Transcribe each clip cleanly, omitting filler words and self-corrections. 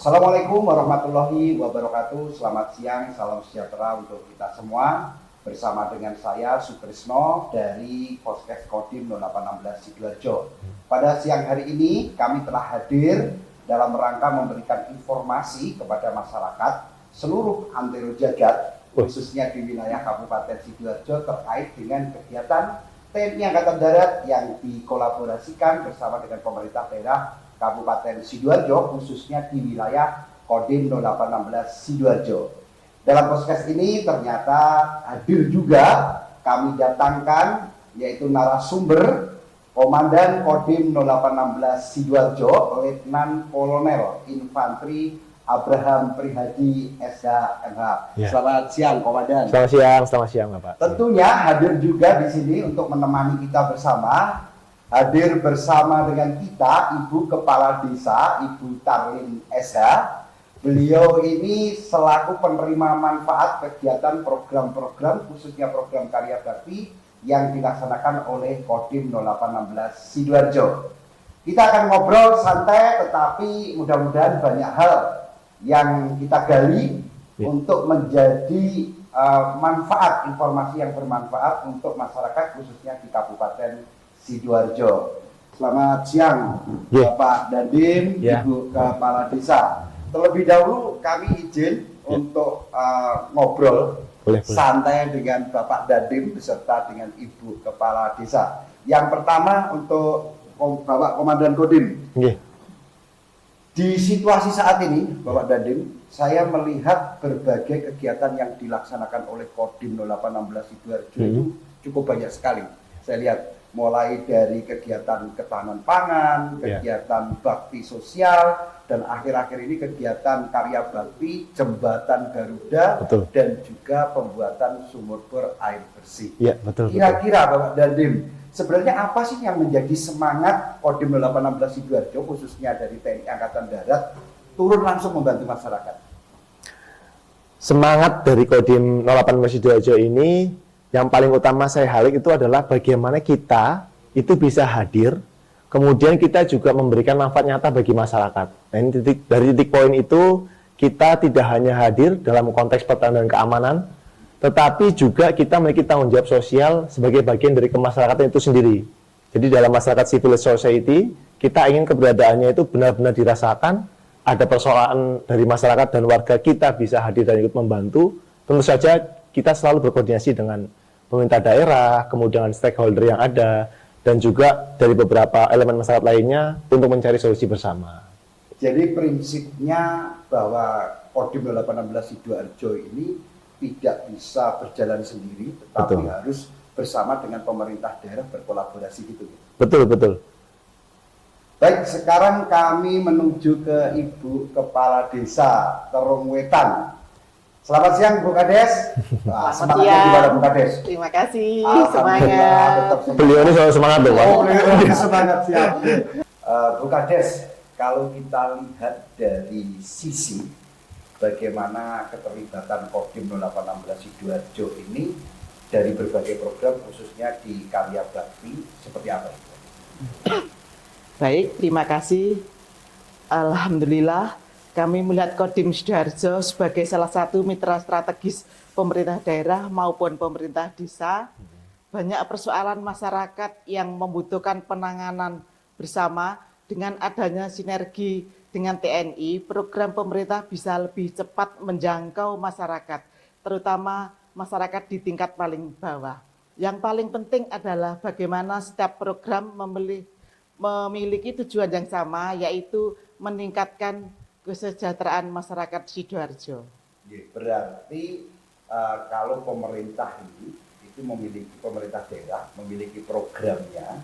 Assalamualaikum warahmatullahi wabarakatuh. Selamat siang, salam sejahtera untuk kita semua. Bersama dengan saya Sutrisno dari Poskes Kodim 0816 Sidoarjo. Pada siang hari ini kami telah hadir dalam rangka memberikan informasi kepada masyarakat seluruh antero jagat, khususnya di wilayah Kabupaten Sidoarjo terkait dengan kegiatan TNI Angkatan Darat yang dikolaborasikan bersama dengan pemerintah daerah Kabupaten Sidoarjo, khususnya di wilayah Kodim 0816 Sidoarjo. Dalam podcast ini ternyata hadir juga kami datangkan yaitu narasumber Komandan Kodim 0816 Sidoarjo, Letnan Kolonel Infantri Abraham Prihadi SH.MH. Ya. Selamat siang, Komandan. Selamat siang, Bapak. Tentunya hadir juga di sini untuk menemani kita bersama. Hadir bersama dengan kita Ibu Kepala Desa, Ibu Tarlin SH. Beliau ini selaku penerima manfaat kegiatan program-program, khususnya program karya bakti yang dilaksanakan oleh Kodim 0816 Sidoarjo. Kita akan ngobrol santai, tetapi mudah-mudahan banyak hal yang kita gali untuk menjadi manfaat, informasi yang bermanfaat untuk masyarakat khususnya di Kabupaten Sidoarjo. Selamat siang Bapak Dandim, Ibu Kepala Desa. Terlebih dahulu kami izin untuk ngobrol santai dengan Bapak Dandim beserta dengan Ibu Kepala Desa. Yang pertama untuk Bapak Komandan Kodim. Di situasi saat ini, Bapak Dandim, saya melihat berbagai kegiatan yang dilaksanakan oleh Kodim 0816 Sidoarjo itu cukup banyak sekali. Saya lihat mulai dari kegiatan ketahanan pangan, kegiatan bakti sosial, dan akhir-akhir ini kegiatan karya bakti, jembatan Garuda, dan juga pembuatan sumur bor air bersih. Kira-kira Bapak Dandim, sebenarnya apa sih yang menjadi semangat Kodim 0816 Sidoarjo, khususnya dari TNI Angkatan Darat, turun langsung membantu masyarakat? Semangat dari Kodim 0816 Sidoarjo ini, yang paling utama saya highlight itu adalah bagaimana kita itu bisa hadir, kemudian kita juga memberikan manfaat nyata bagi masyarakat. Nah, ini dari titik poin itu, kita tidak hanya hadir dalam konteks pertahanan dan keamanan, tetapi juga kita memiliki tanggung jawab sosial sebagai bagian dari kemasyarakatan itu sendiri. Jadi dalam masyarakat civil society, kita ingin keberadaannya itu benar-benar dirasakan, ada persoalan dari masyarakat dan warga kita bisa hadir dan ikut membantu. Tentu saja kita selalu berkoordinasi dengan pemerintah daerah, kemudian stakeholder yang ada, dan juga dari beberapa elemen masyarakat lainnya untuk mencari solusi bersama. Jadi prinsipnya bahwa Kodim 0816 Sidoarjo ini tidak bisa berjalan sendiri, tetapi harus bersama dengan pemerintah daerah berkolaborasi gitu. Betul. Baik, sekarang kami menuju ke Ibu Kepala Desa Terung Wetan. Selamat siang Bu Kades. Semangatnya gimana Bu Kades? Terima kasih, semangat. Beliau ini selalu semangat loh. Beliau semangat siap. Bu Kades, kalau kita lihat dari sisi bagaimana keterlibatan Kodim 0816 Sidoarjo ini dari berbagai program khususnya di karya bakti seperti apa? Baik, terima kasih. Alhamdulillah kami melihat Kodim Sidoarjo sebagai salah satu mitra strategis pemerintah daerah maupun pemerintah desa. Banyak persoalan masyarakat yang membutuhkan penanganan bersama. Dengan adanya sinergi dengan TNI, program pemerintah bisa lebih cepat menjangkau masyarakat, terutama masyarakat di tingkat paling bawah. Yang paling penting adalah bagaimana setiap program memiliki tujuan yang sama, yaitu meningkatkan kesejahteraan masyarakat Sidoarjo. Berarti kalau pemerintah ini itu memiliki, pemerintah daerah memiliki programnya,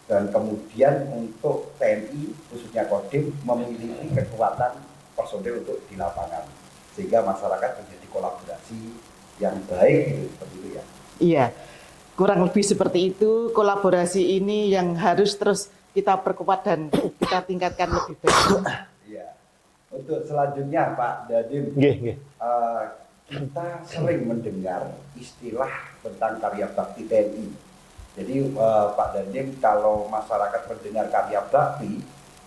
dan kemudian untuk TNI khususnya Kodim memiliki kekuatan personil untuk di lapangan, sehingga masyarakat menjadi kolaborasi yang baik gitu, seperti itu ya. Iya, kurang lebih seperti itu. Kolaborasi ini yang harus terus kita perkuat dan kita tingkatkan lebih baik. Untuk selanjutnya Pak Dandim, kita sering mendengar istilah tentang karya bakti TNI. Jadi Pak Dandim, kalau masyarakat mendengar karya bakti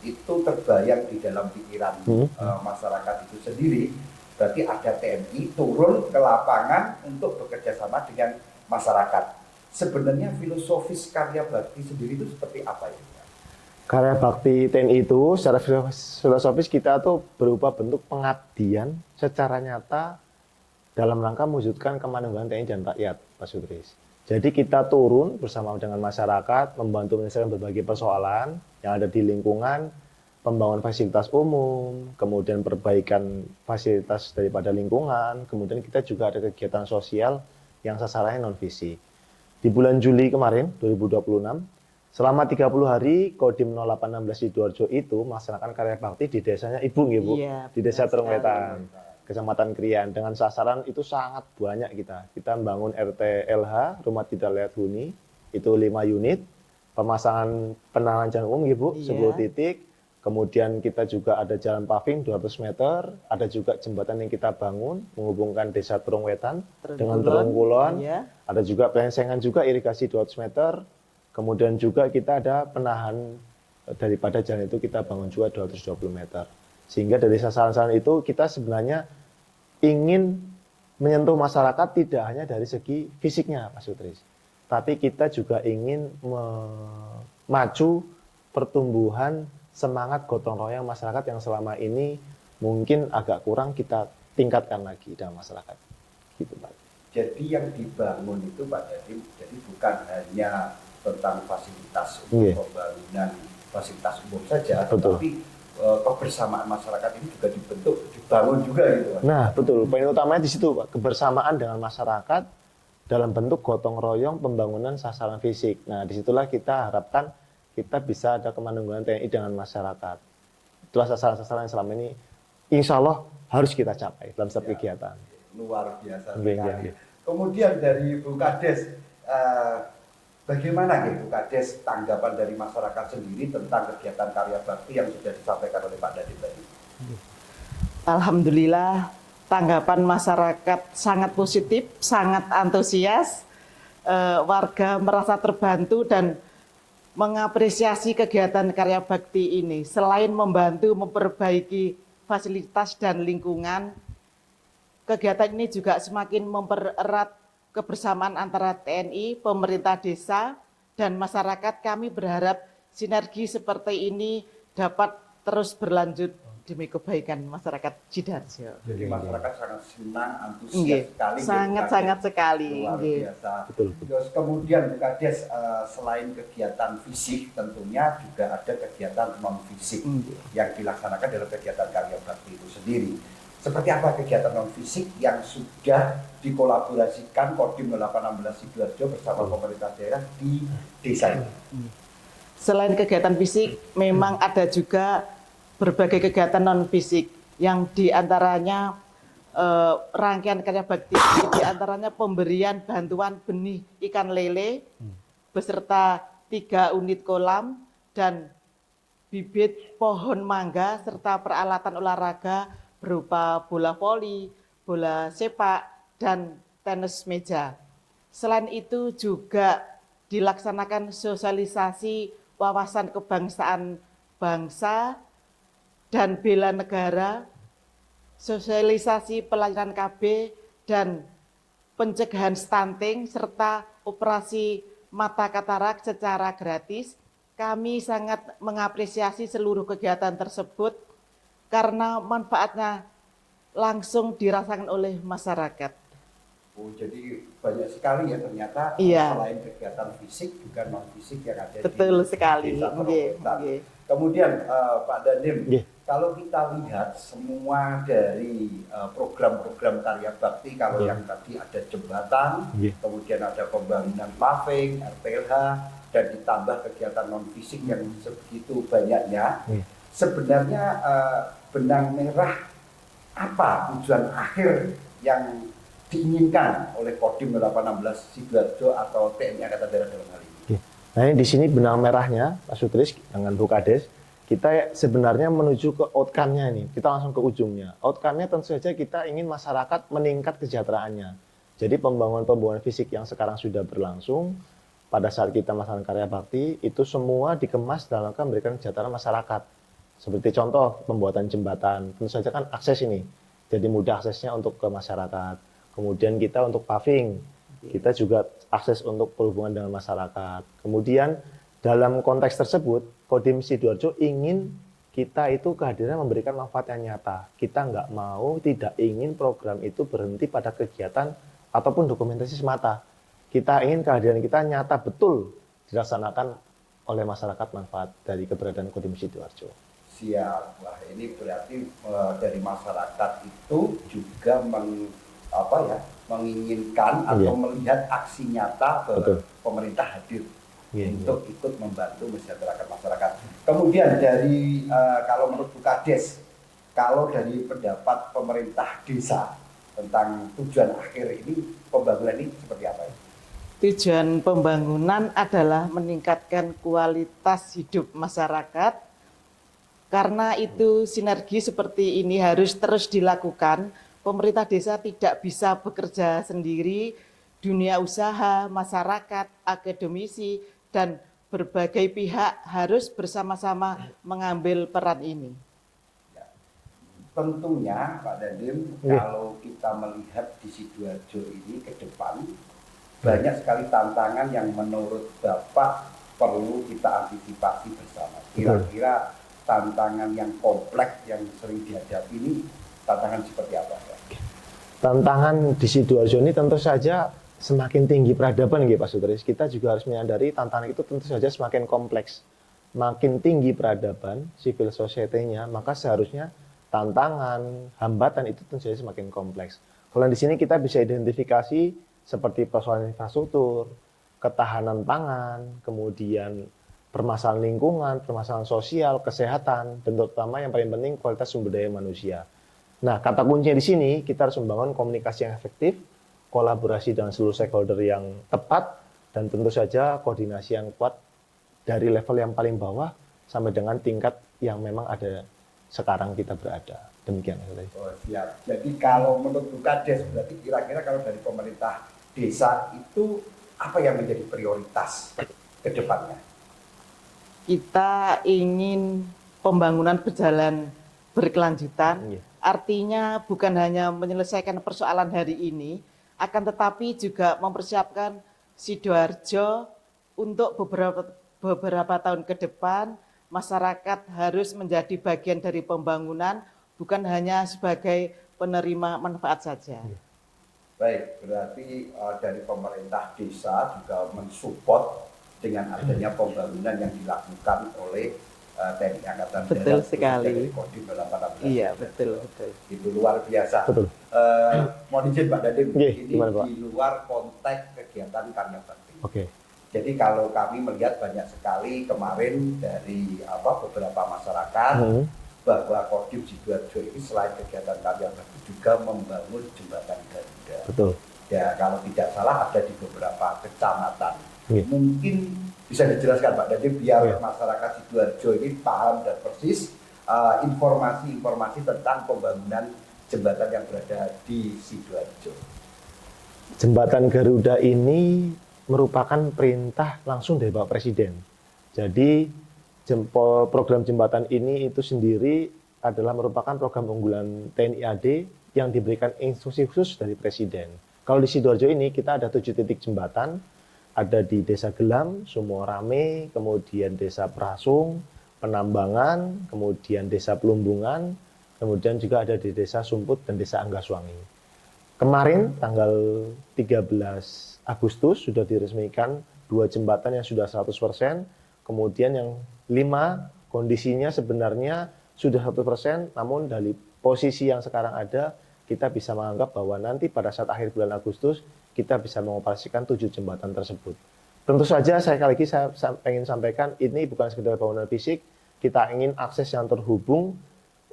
itu terbayang di dalam pikiran masyarakat itu sendiri, berarti ada TNI turun ke lapangan untuk bekerja sama dengan masyarakat. Sebenarnya filosofis karya bakti sendiri itu seperti apa ya? Karya bakti TNI itu secara filosofis kita tuh berupa bentuk pengabdian secara nyata dalam rangka mewujudkan kemanusiaan TNI dan rakyat, Pak Sutris. Jadi kita turun bersama dengan masyarakat, membantu menyelesaikan berbagai persoalan yang ada di lingkungan, pembangunan fasilitas umum, kemudian perbaikan fasilitas daripada lingkungan, kemudian kita juga ada kegiatan sosial yang sasarannya non-fisik. Di bulan Juli kemarin, 2026, selama 30 hari, Kodim 0816 Sidoarjo itu melaksanakan karya bakti di desanya Ibu, Bu, Iya, di Desa benar Terungwetan, Kecamatan Krian. Dengan sasaran itu sangat banyak kita. Kita membangun RT LH, Rumah Tidak Layak Huni, itu 5 unit, pemasangan penerangan jalan umum, Bu, 10 titik. Kemudian kita juga ada jalan paving 200 meter, ada juga jembatan yang kita bangun menghubungkan Desa Terungwetan dengan Terungkulon. Iya. Ada juga pelensengan juga irigasi 200 meter. Kemudian juga kita ada penahan daripada jalan itu kita bangun juga 220 meter. Sehingga dari sasaran-sasaran itu kita sebenarnya ingin menyentuh masyarakat tidak hanya dari segi fisiknya, Pak Sutris. Tapi kita juga ingin memacu pertumbuhan semangat gotong royong masyarakat yang selama ini mungkin agak kurang kita tingkatkan lagi dalam masyarakat. Gitu, Pak. Jadi yang dibangun itu Pak Dadim, jadi bukan hanya tentang fasilitas untuk pembangunan fasilitas umum saja, tetapi kebersamaan masyarakat ini juga dibangun juga gitu Pak. Nah, betul. Poin utamanya di situ, Pak. Kebersamaan dengan masyarakat dalam bentuk gotong royong pembangunan sasaran fisik. Nah, disitulah kita harapkan kita bisa ada kemanusiaan TNI dengan masyarakat. Itulah sasaran-sasaran yang selama ini insya Allah harus kita capai dalam setiap kegiatan. Luar biasa sekali. Kemudian dari Bu Kades, bagaimana Bu Kades tanggapan dari masyarakat sendiri tentang kegiatan karya bakti yang sudah disampaikan oleh Pak Dadim tadi? Alhamdulillah, tanggapan masyarakat sangat positif, sangat antusias. Warga merasa terbantu dan mengapresiasi kegiatan karya bakti ini. Selain membantu memperbaiki fasilitas dan lingkungan, kegiatan ini juga semakin mempererat kebersamaan antara TNI, pemerintah desa, dan masyarakat. Kami berharap sinergi seperti ini dapat terus berlanjut demi kebaikan masyarakat Sidoarjo. Jadi masyarakat sangat senang, antusias sekali. Sangat sekali. Luar biasa. Betul. Terus kemudian Bu Kades, selain kegiatan fisik tentunya juga ada kegiatan non fisik yang dilaksanakan dalam kegiatan karya bakti itu sendiri. Seperti apa kegiatan non fisik yang sudah dikolaborasikan Kodim 0816 Sidoarjo bersama pemerintah daerah di desa ini? Selain kegiatan fisik, memang ada juga berbagai kegiatan non fisik yang diantaranya rangkaian karya bakti, diantaranya pemberian bantuan benih ikan lele beserta 3 unit kolam dan bibit pohon mangga serta peralatan olahraga berupa bola voli, bola sepak, dan tenis meja. Selain itu juga dilaksanakan sosialisasi wawasan kebangsaan bangsa dan bela negara, sosialisasi pelayanan KB, dan pencegahan stunting, serta operasi mata katarak secara gratis. Kami sangat mengapresiasi seluruh kegiatan tersebut karena manfaatnya langsung dirasakan oleh masyarakat. Oh, jadi banyak sekali ya ternyata selain kegiatan fisik juga non fisik yang ada Betul di sekali. Desa Terungwetan. Kemudian Pak Dadim, kalau kita lihat semua dari program-program karya bakti, kalau yang tadi ada jembatan, kemudian ada pembangunan paving, RTLH, dan ditambah kegiatan non fisik yang sebegitu banyaknya, sebenarnya benang merah apa tujuan akhir yang diinginkan oleh Kodim 0816 Sidoarjo atau TNI Angkatan Darat dalam hal ini? Nah, ini di sini benang merahnya, Pak Sutris dengan Bu Kades, kita sebenarnya menuju ke outcome-nya ini. Kita langsung ke ujungnya. Outcome-nya tentu saja kita ingin masyarakat meningkat kesejahteraannya. Jadi pembangunan fisik yang sekarang sudah berlangsung, pada saat kita melaksanakan karya bakti, itu semua dikemas dalam rangka memberikan kesejahteraan masyarakat. Seperti contoh pembuatan jembatan, tentu saja kan akses ini, jadi mudah aksesnya untuk ke masyarakat. Kemudian kita untuk paving, kita juga akses untuk perhubungan dengan masyarakat. Kemudian dalam konteks tersebut, Kodim Sidoarjo ingin kita itu kehadiran memberikan manfaat yang nyata. Kita nggak mau, tidak ingin program itu berhenti pada kegiatan ataupun dokumentasi semata. Kita ingin kehadiran kita nyata betul dilaksanakan oleh masyarakat manfaat dari keberadaan Kodim Sidoarjo. Siap. Wah, ini berarti dari masyarakat itu juga menginginkan atau melihat aksi nyata bahwa pemerintah hadir untuk ikut membantu masyarakat. Kemudian dari kalau menurut Bu Kades, kalau dari pendapat pemerintah desa tentang tujuan akhir ini, pembangunan ini seperti apa ya? Tujuan pembangunan adalah meningkatkan kualitas hidup masyarakat. Karena itu sinergi seperti ini harus terus dilakukan. Pemerintah desa tidak bisa bekerja sendiri, dunia usaha, masyarakat, akademisi, dan berbagai pihak harus bersama-sama mengambil peran ini. Ya. Tentunya Pak Dandim, kalau kita melihat di Sidoarjo ini ke depan, banyak sekali tantangan yang menurut Bapak perlu kita antisipasi bersama. Kira-kira tantangan yang kompleks yang sering dihadapi ini tantangan seperti apa ya? Tantangan di Sidoarjo ini tentu saja semakin tinggi peradaban Pak Sutris. Kita juga harus menyadari tantangan itu tentu saja semakin kompleks. Makin tinggi peradaban, civil society-nya, maka seharusnya tantangan, hambatan itu tentu saja semakin kompleks. Kalau di sini kita bisa identifikasi seperti persoalan infrastruktur, ketahanan pangan, kemudian permasalahan lingkungan, permasalahan sosial, kesehatan, dan terutama yang paling penting kualitas sumber daya manusia. Nah, kata kuncinya di sini kita harus membangun komunikasi yang efektif, kolaborasi dengan seluruh stakeholder yang tepat, dan tentu saja koordinasi yang kuat dari level yang paling bawah sampai dengan tingkat yang memang ada sekarang kita berada. Demikian. Oh, siap. Jadi kalau menurut Bu Kades, berarti kira-kira kalau dari pemerintah desa itu apa yang menjadi prioritas ke depannya? Kita ingin pembangunan berjalan berkelanjutan, artinya bukan hanya menyelesaikan persoalan hari ini, akan tetapi juga mempersiapkan Sidoarjo untuk beberapa tahun ke depan. Masyarakat harus menjadi bagian dari pembangunan, bukan hanya sebagai penerima manfaat saja. Baik, berarti dari pemerintah desa juga mensupport dengan adanya pembangunan yang dilakukan oleh TNI Angkatan Darat. Betul sekali. Kodim 816. Iya, betul. Itu luar biasa. Betul. Mohon izin Pak Dandim, ini gimana, Pak? di luar konteks kegiatan karya bakti. Oke. Jadi kalau kami melihat banyak sekali kemarin dari beberapa masyarakat bahwa Kodim Sidoarjo ini selain kegiatan karya bakti juga membangun jembatan Garuda. Betul. Ya, kalau tidak salah ada di beberapa kecamatan. Mungkin bisa dijelaskan Pak Dandim biar masyarakat Sidoarjo ini paham dan persis informasi-informasi tentang pembangunan jembatan yang berada di Sidoarjo. Jembatan Garuda ini merupakan perintah langsung dari Bapak Presiden. Jadi program jembatan ini itu sendiri adalah merupakan program unggulan TNI AD yang diberikan instruksi khusus dari Presiden. Kalau di Sidoarjo ini kita ada 7 titik jembatan, ada di Desa Gelam, Sumorame, kemudian Desa Prasung, Penambangan, kemudian Desa Pelumbungan, kemudian juga ada di Desa Sumput dan Desa Anggaswangi. Kemarin tanggal 13 Agustus sudah diresmikan 2 jembatan yang sudah 100%, kemudian yang 5 kondisinya sebenarnya sudah 100%, namun dari posisi yang sekarang ada, kita bisa menganggap bahwa nanti pada saat akhir bulan Agustus, kita bisa mengoperasikan 7 jembatan tersebut. Tentu saja saya ingin sampaikan, ini bukan sekedar bangunan fisik, kita ingin akses yang terhubung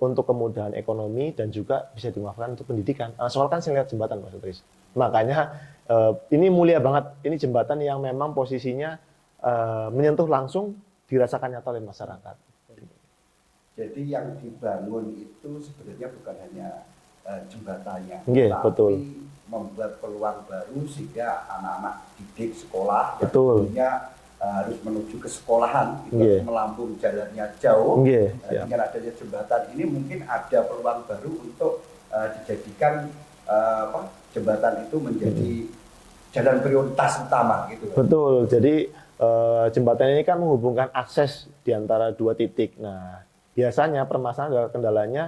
untuk kemudahan ekonomi dan juga bisa dimanfaatkan untuk pendidikan. Soal kan saya lihat jembatan Mas Sutris. Makanya ini mulia banget, ini jembatan yang memang posisinya menyentuh langsung, dirasakan nyata oleh masyarakat. Jadi yang dibangun itu sebenarnya bukan hanya jembatannya, tapi betul. Membuat peluang baru sehingga anak-anak didik sekolah betul. yang punya harus menuju ke sekolahan itu Nggih. melampung jalannya jauh. Nggih, siap. Dengan adanya jembatan ini mungkin ada peluang baru untuk dijadikan jembatan itu menjadi jalan prioritas utama gitu. Betul. Jadi jembatan ini kan menghubungkan akses di antara dua titik. Nah, biasanya permasalahan adalah kendalanya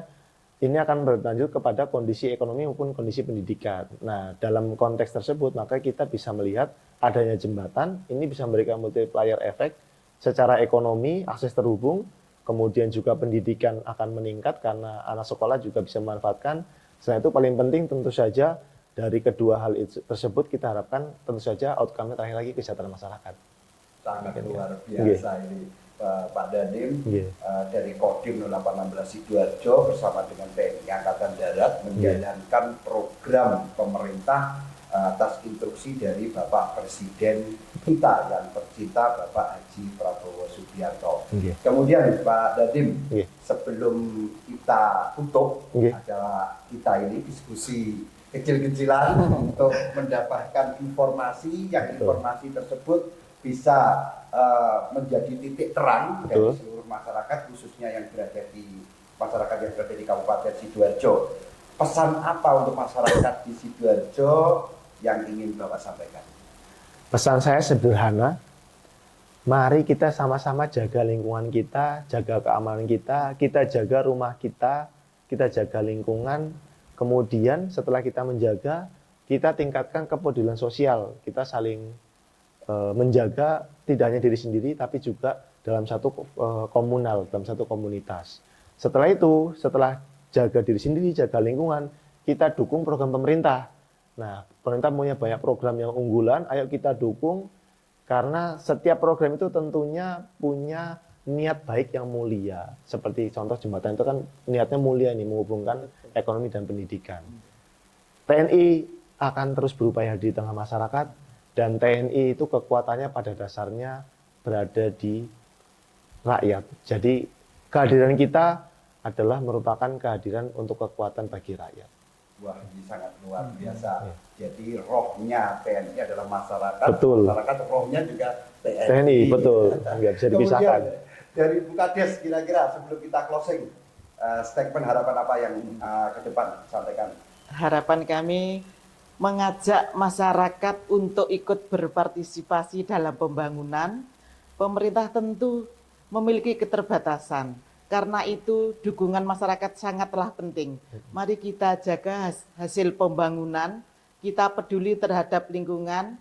ini akan berlanjut kepada kondisi ekonomi maupun kondisi pendidikan. Nah, dalam konteks tersebut maka kita bisa melihat adanya jembatan ini bisa memberikan multiplier effect secara ekonomi, akses terhubung, kemudian juga pendidikan akan meningkat karena anak sekolah juga bisa memanfaatkan. Selain itu paling penting tentu saja dari kedua hal tersebut kita harapkan tentu saja outcome-nya terakhir lagi kesejahteraan masyarakat. Sangat luar biasa ini Pak Dadim dari Kodim 0816 Sidoarjo bersama dengan TNI Angkatan Darat menjalankan program pemerintah atas instruksi dari Bapak Presiden kita yang tercinta Bapak Haji Prabowo Subianto. Kemudian Pak Dadim, sebelum kita tutup acara kita ini diskusi kecil-kecilan untuk mendapatkan informasi yang informasi tersebut bisa menjadi titik terang dari seluruh masyarakat khususnya yang berada di masyarakat yang berada di Kabupaten Sidoarjo. Pesan apa untuk masyarakat di Sidoarjo yang ingin Bapak sampaikan? Pesan saya sederhana. Mari kita sama-sama jaga lingkungan kita, jaga keamanan kita jaga rumah kita jaga lingkungan. Kemudian setelah kita menjaga, kita tingkatkan kepedulian sosial. Kita saling menjaga tidak hanya diri sendiri, tapi juga dalam satu komunal, dalam satu komunitas. Setelah itu, setelah jaga diri sendiri, jaga lingkungan, kita dukung program pemerintah. Nah, pemerintah punya banyak program yang unggulan, ayo kita dukung, karena setiap program itu tentunya punya niat baik yang mulia. Seperti contoh jembatan itu kan niatnya mulia ini, menghubungkan ekonomi dan pendidikan. TNI akan terus berupaya di tengah masyarakat, dan TNI itu kekuatannya pada dasarnya berada di rakyat. Jadi kehadiran kita adalah merupakan kehadiran untuk kekuatan bagi rakyat. Wah, ini sangat luar biasa. Jadi rohnya TNI adalah masyarakat, betul. Masyarakat rohnya juga TNI. TNI, betul. Nggak bisa dipisahkan. Dari Bu Kades, kira-kira sebelum kita closing, statement harapan apa yang ke depan sampaikan? Harapan kami mengajak masyarakat untuk ikut berpartisipasi dalam pembangunan. Pemerintah tentu memiliki keterbatasan. Karena itu dukungan masyarakat sangatlah penting. Mari kita jaga hasil pembangunan, kita peduli terhadap lingkungan,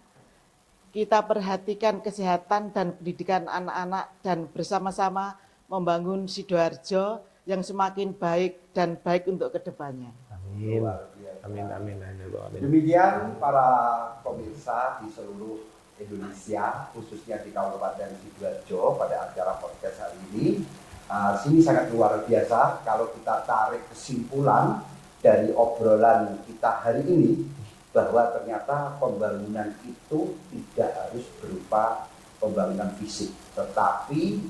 kita perhatikan kesehatan dan pendidikan anak-anak dan bersama-sama membangun Sidoarjo yang semakin baik dan baik untuk kedepannya. Amin. Amin. Demikian para pemirsa di seluruh Indonesia, khususnya di Kabupaten Sidoarjo pada acara podcast hari ini. Sini sangat luar biasa kalau kita tarik kesimpulan dari obrolan kita hari ini bahwa ternyata pembangunan itu tidak harus berupa pembangunan fisik, tetapi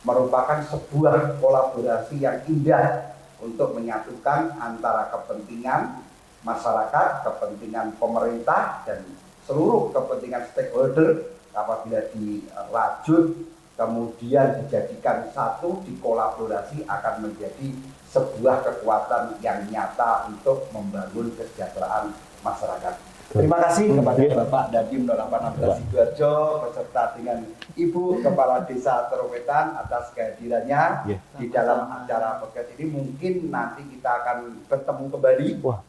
merupakan sebuah kolaborasi yang indah untuk menyatukan antara kepentingan masyarakat, kepentingan pemerintah, dan seluruh kepentingan stakeholder apabila dirajut kemudian dijadikan satu, dikolaborasi akan menjadi sebuah kekuatan yang nyata untuk membangun kesejahteraan masyarakat. Terima kasih kepada Bapak Dadim 0816 Sidoarjo beserta dengan Ibu Kepala Desa Terowetan atas kehadirannya di dalam acara podcast ini. Mungkin nanti kita akan bertemu kembali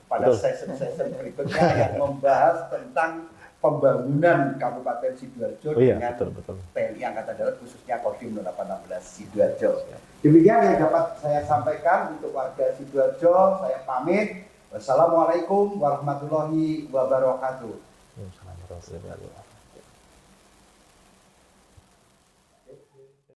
pada sesi-sesi berikutnya yang membahas tentang pembangunan Kabupaten Sidoarjo dengan TNI Angkatan Darat khususnya Kodim 0816 Sidoarjo. Demikian yang dapat saya sampaikan untuk warga Sidoarjo. Saya pamit. Wassalamualaikum warahmatullahi wabarakatuh.